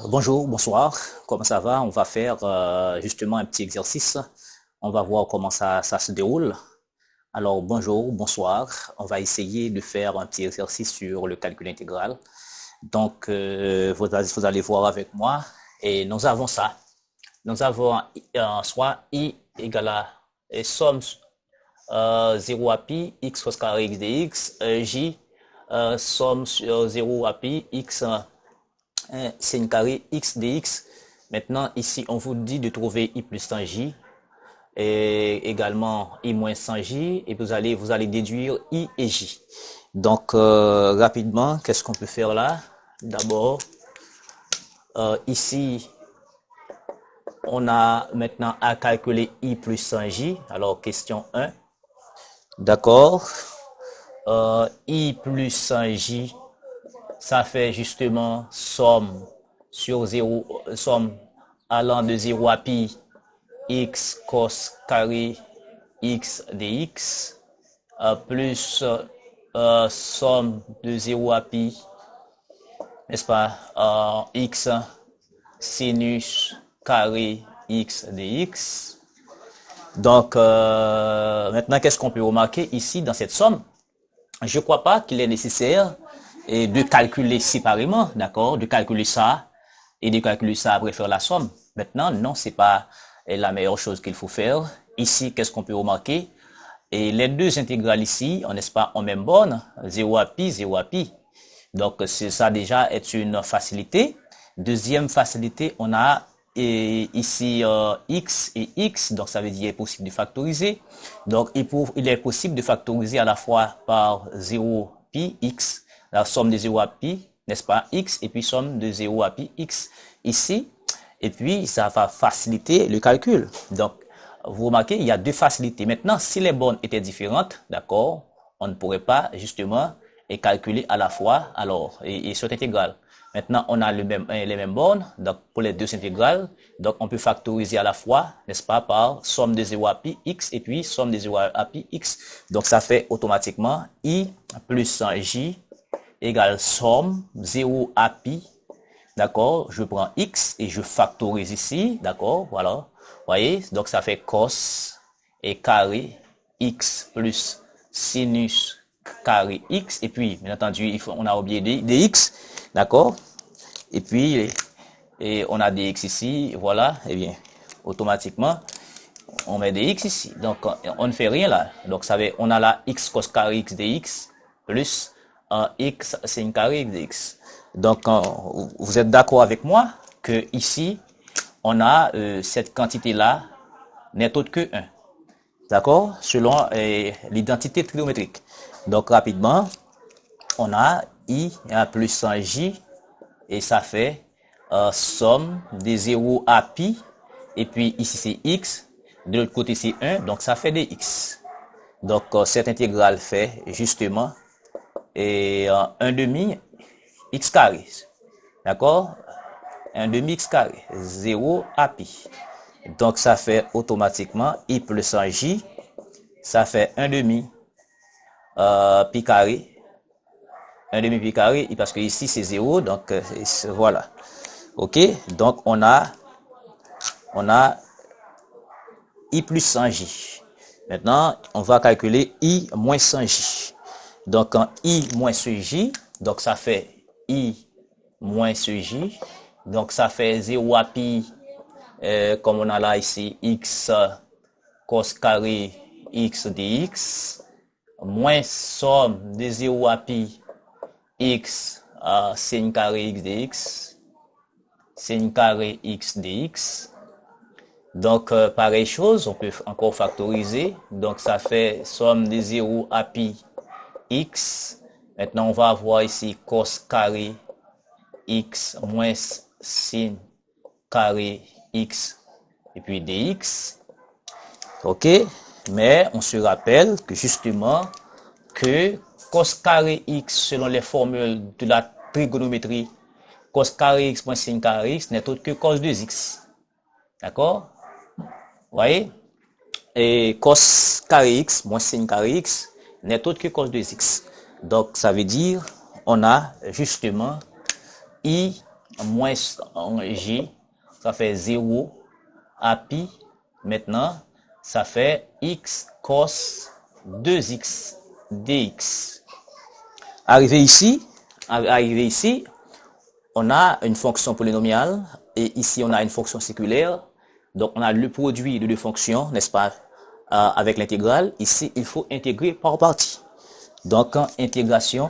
Bonjour, bonsoir, comment ça va? On va faire justement un petit exercice. On va voir comment ça se déroule. Alors bonjour, bonsoir. On va essayer de faire un petit exercice sur le calcul intégral. Donc vous allez voir avec moi. Et nous avons ça. Nous avons soit i égale à somme 0 à pi x cos carré x dx, j somme sur 0 à pi x sin carré x dx. Maintenant, ici, on vous dit de trouver i plus 100 j et également i moins 100 j et vous allez déduire i et j. Donc, rapidement, qu'est-ce qu'on peut faire là? D'abord, ici, on a maintenant à calculer i plus 100 j. Alors, question 1. D'accord. I plus 100 j, ça fait justement somme sur 0, somme allant de 0 à pi x cos carré x dx plus somme de 0 à pi, n'est-ce pas, x sinus carré x dx. Donc, maintenant, qu'est-ce qu'on peut remarquer ici dans cette somme? Je ne crois pas qu'il est nécessaire de calculer séparément, d'accord, de calculer ça et de calculer ça après faire la somme. Maintenant, non, c'est pas la meilleure chose qu'il faut faire. Ici, qu'est-ce qu'on peut remarquer? Et les deux intégrales ici, n'est-ce pas, en même borne, 0 à pi, 0 à pi. Donc, ça déjà est une facilité. Deuxième facilité, on a ici x et x, donc ça veut dire qu'il est possible de factoriser. Donc, il est possible de factoriser à la fois par 0 pi x, la somme de 0 à pi, n'est-ce pas, x, et puis somme de 0 à pi x ici. Et puis, ça va faciliter le calcul. Donc, vous remarquez, il y a deux facilités. Maintenant, si les bornes étaient différentes, d'accord, on ne pourrait pas justement calculer à la fois alors et cette intégrale. Maintenant, on a les mêmes bornes, donc pour les deux intégrales, donc on peut factoriser à la fois, n'est-ce pas, par somme de 0 à pi x et puis somme de 0 à pi x. Donc ça fait automatiquement i plus j égale somme 0 à pi, d'accord, je prends x et je factorise ici, d'accord, voilà, voyez, donc ça fait cos et carré x plus sinus carré x, et puis, bien entendu, on a oublié dx, d'accord, et puis, on a dx ici, voilà, et bien, automatiquement, on met dx ici, donc on ne fait rien là, donc ça veut, on a là x cos carré x dx, plus x sin carré x dx. Donc, vous êtes d'accord avec moi que ici, on a cette quantité-là n'est autre que 1. D'accord? Selon l'identité trigonométrique. Donc, rapidement, on a i plus 100 j et ça fait somme de 0 à pi. Et puis, ici, c'est x. De l'autre côté, c'est 1. Donc, ça fait dx. Donc, cette intégrale fait justement 1 demi x carré. D'accord? 1 demi x carré. 0 à pi. Donc, ça fait automatiquement i plus 100 j. Ça fait 1 demi pi carré. 1 demi pi carré, parce que ici c'est 0, donc voilà. Ok, donc on a i plus 100 j. Maintenant, on va calculer i moins 100 j. Donc, en i moins ce j, donc ça fait i moins ce j. Donc, ça fait 0 à pi, comme on a là ici, x cos carré x dx, moins somme de 0 à pi x sin carré x dx, sin carré x dx. Donc, pareille chose, on peut encore factoriser. Donc, ça fait somme de 0 à pi x. Maintenant, on va avoir ici cos carré x moins sin carré x et puis dx. Ok, mais on se rappelle que justement que cos carré x selon les formules de la trigonométrie, cos carré x moins sin carré x n'est autre que cos 2x. D'accord? Vous voyez? Et cos carré x moins sin carré x n'est autre que cos 2x. Donc ça veut dire on a justement i moins j, ça fait 0 à pi. Maintenant, ça fait x cos 2x dx. Arrivé ici, on a une fonction polynomiale et ici on a une fonction séculaire. Donc on a le produit de deux fonctions, n'est-ce pas, avec l'intégrale. Ici, il faut intégrer par partie. Donc intégration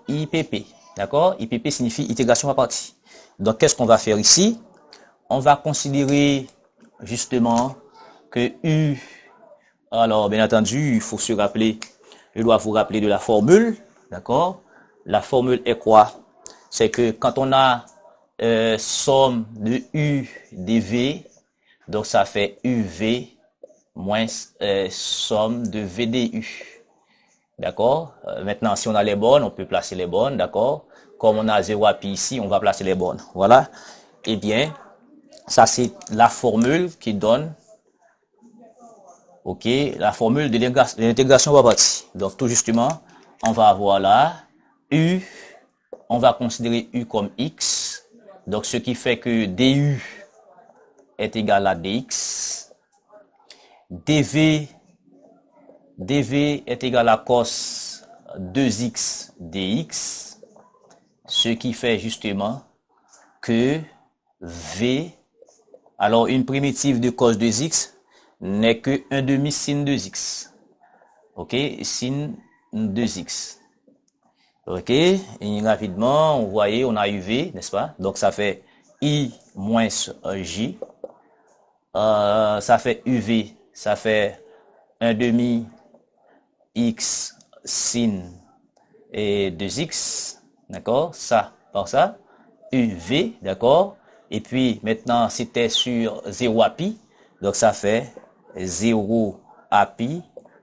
IPP. D'accord? IPP signifie intégration par partie. Donc qu'est-ce qu'on va faire ici? On va considérer justement que U, alors bien entendu, il faut se rappeler, je dois vous rappeler de la formule, d'accord? La formule est quoi? C'est que quand on a somme de U dV, donc ça fait UV moins somme de VDU. D'accord? Maintenant, si on a les bornes, on peut placer les bornes, d'accord? Comme on a 0 à pi ici, on va placer les bornes. Voilà. Eh bien, ça c'est la formule qui donne, ok, la formule de l'intégration par partie. Donc tout justement, on va avoir là U, on va considérer U comme X, donc ce qui fait que DU est égal à DX, DV est égal à cos 2x dx, ce qui fait justement que V, alors une primitive de cos 2x n'est que 1 demi sin 2x. Ok, sin 2x. Ok, et rapidement, vous voyez, on a UV, n'est-ce pas? Donc ça fait I moins J. Ça fait UV, ça fait 1 demi x sin et 2x, d'accord? Ça par ça, UV, d'accord? Et puis maintenant, c'était sur 0 à pi, donc ça fait 0 à pi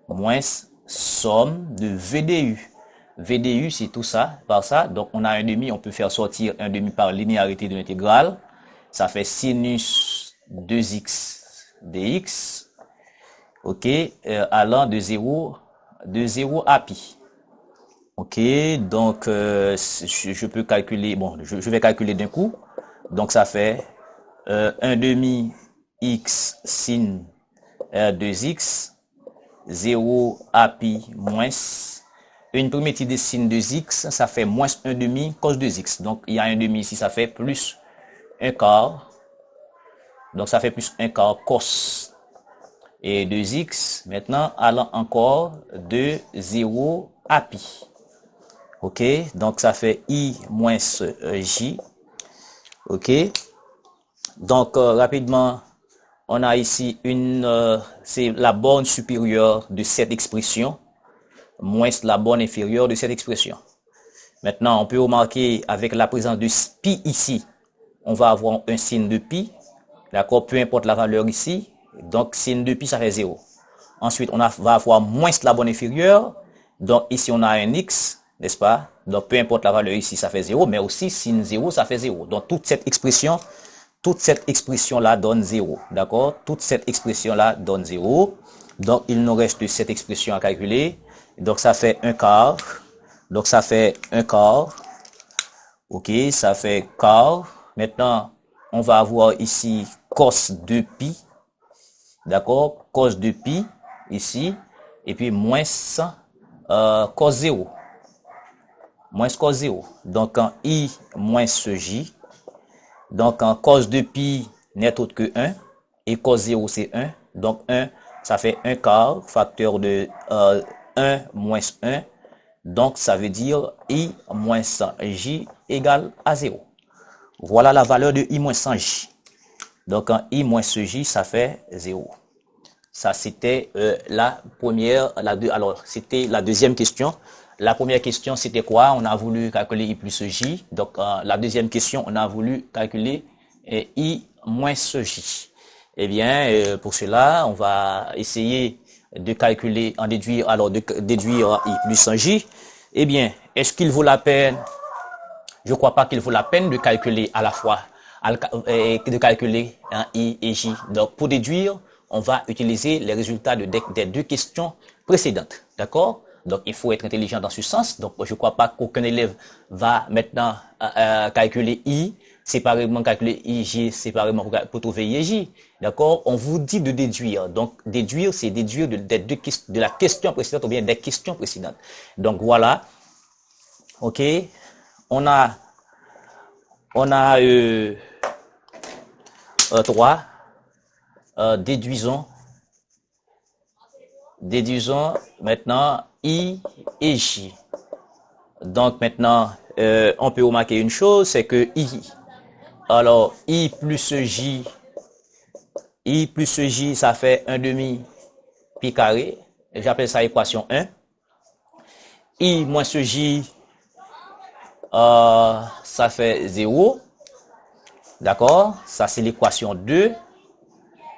moins somme de VDU. VDU, c'est tout ça, par ça. Donc, on a un demi, on peut faire sortir un demi par linéarité de l'intégrale. Ça fait sinus 2x dx, ok, allant de 0 à pi. Ok, donc je peux calculer, bon, je vais calculer d'un coup. Donc, ça fait 1 demi x sin 2x, 0 à pi moins une primitive de sin 2x, ça fait moins 1 demi cos 2x. Donc, il y a un demi ici, ça fait plus 1 quart. Donc, ça fait plus 1 quart cos et 2x. Maintenant, allant encore de 0 à pi. Ok, donc ça fait I moins J. Ok, donc rapidement, on a ici c'est la borne supérieure de cette expression moins la borne inférieure de cette expression. Maintenant, on peut remarquer avec la présence de pi ici, on va avoir un signe de pi, d'accord, peu importe la valeur ici, donc signe de pi, ça fait 0. Ensuite, on va avoir moins la borne inférieure, donc ici on a un x, n'est-ce pas? Donc peu importe la valeur ici, ça fait 0, mais aussi signe 0, ça fait 0. Donc toute cette expression-là donne 0, d'accord? Toute cette expression-là donne 0. Donc il nous reste cette expression à calculer. Donc ça fait 1 quart. Donc ça fait 1 quart. Ok, ça fait quart. Maintenant, on va avoir ici cos de pi. D'accord? Cos de pi, ici. Et puis moins cos 0. Moins cos 0. Donc en I moins J. Donc en cos de pi n'est autre que 1. Et cos 0 c'est 1. Donc 1, ça fait 1 quart, facteur de 1 moins 1. Donc ça veut dire I moins J égale à 0. Voilà la valeur de I moins J. Donc en I moins J, ça fait 0. Ça c'était la première, alors c'était la deuxième question. La première question, c'était quoi? On a voulu calculer I plus J. Donc, la deuxième question, on a voulu calculer I moins J. Eh bien, pour cela, on va essayer de calculer, de déduire I plus J. Eh bien, est-ce qu'il vaut la peine? Je crois pas qu'il vaut la peine de calculer à la fois, de calculer I et J. Donc, pour déduire, on va utiliser les résultats des deux questions précédentes. D'accord? Donc, il faut être intelligent dans ce sens. Donc, je ne crois pas qu'aucun élève va maintenant calculer I, séparément calculer IJ, séparément pour trouver IJ. D'accord? On vous dit de déduire. Donc, déduire, c'est déduire de la question précédente ou bien des questions précédentes. Donc, voilà. OK? On a 3. Déduisons maintenant I et J. Donc maintenant, on peut remarquer une chose, c'est que I, alors I plus J, ça fait 1 demi pi carré. J'appelle ça équation 1. I moins ce J, ça fait 0. D'accord? Ça, c'est l'équation 2.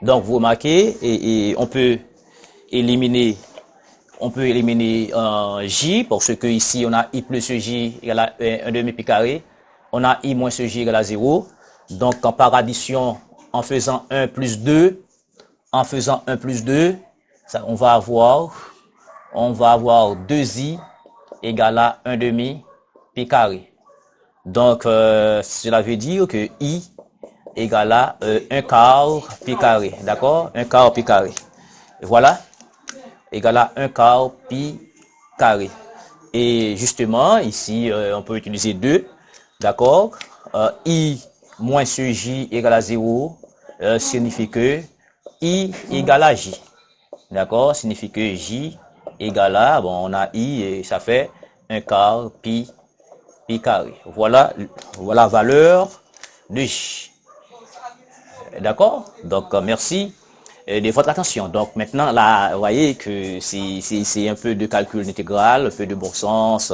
Donc, vous remarquez, et on peut éliminer J, parce que ici, on a I plus J égale à 1 demi pi carré. On a I moins J égale à 0. Donc, par addition, en faisant 1 plus 2, ça, on va avoir 2I égale à 1 demi pi carré. Donc, cela veut dire que I égale à 1 quart pi carré. D'accord? 1 quart pi carré. Voilà. Égale à 1 quart pi carré. Et justement, ici, on peut utiliser 2. D'accord? I moins ce J égale à 0 signifie que I égale à J. D'accord? Signifie que J égale à, bon, on a I et ça fait 1 quart pi carré. Voilà la valeur de J. D'accord? Donc, merci de votre attention. Donc, maintenant, là, vous voyez que c'est un peu de calcul intégral, un peu de bon sens.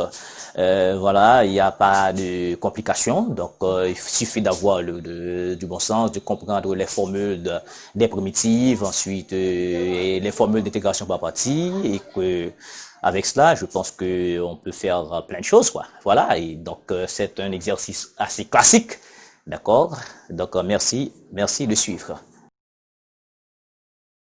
Voilà, il n'y a pas de complications. Donc, il suffit d'avoir du bon sens, de comprendre les formules des primitives, ensuite les formules d'intégration par partie, et que avec cela, je pense que on peut faire plein de choses, quoi. Voilà, et donc c'est un exercice assez classique, d'accord. Donc merci de suivre.